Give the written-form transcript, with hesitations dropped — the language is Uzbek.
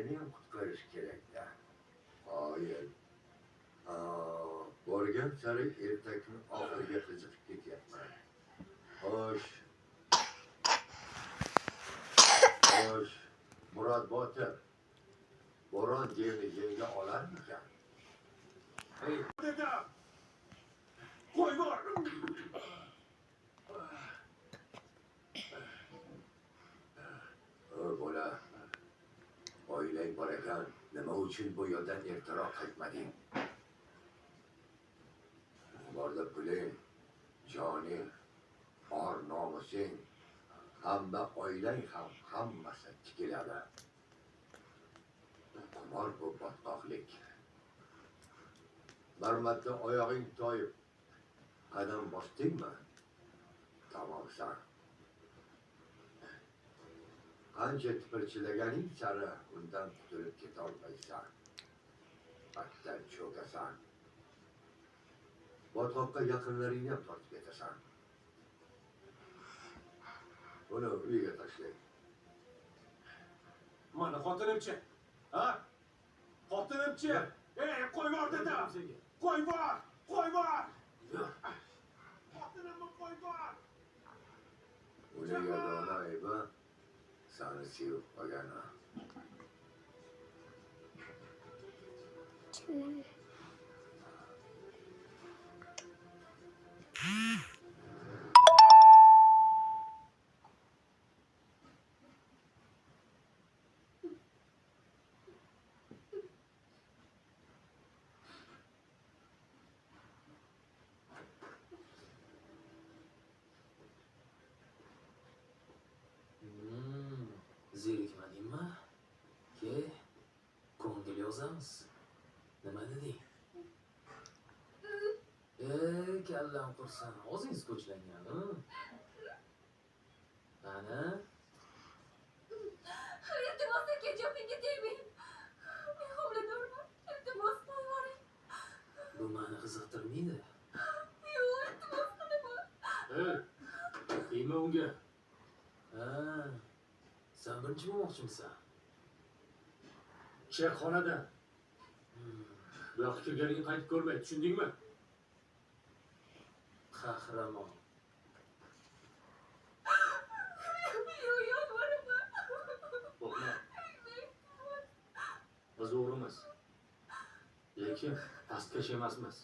o'zlarini ham qutqarish kerak-da. Qoyil. Borgan sari ertakni oxiriga qiziqib ketyapman. Xo'sh. Murod Botir. Bo'ron devni yenga olarmikan? Hey, dada! Qo'y bor! Bola, oilang bor ekan, nima uchun bu yo'ldan ertaroq qaytmading? Borda puling, joning, or nomusing, hamda oilang ham hammasi tikiladi. Qimor bu botqoqlik. Bir marta oyog'ing toyib, qadam bosdingmi? Tamomsan. Qancha tipirchilaganing sari undan qutulib ketolmaysan. Battar cho'kasan. Botqoqqa yaqinlaringni ham tortib ketasan. Buni uyiga tashlang. Mana xotinimchi. Ha? Xotinimchi. Qo'y bor dedi. Qo'y bor. Xotinimni qo'y bor. Uni yagona aybi seni sevib qolgani. Zerikmadingmi? Ke, ko'ngil yozamiz. Nima deding? Kallam qursin, og'zingiz ko'chlanganmi? Ana? Iltimos aka, jopingga tegmang. Men homiladorman. Iltimos qo'yvoring. Bu meni qiziqtirmaydi. Yo'q, iltimos qilaman. Tegma unga. Ha, sen birinchi bo'lmoqchimisan? Chekxonada. Bu yoqqa kelganingga qaytib ko'rmay, tushundingmi? Qahramon. Yo'q, yolvoraman. Qo'rqma. Biz o'g'rimiz. Lekin pastkash emasmiz.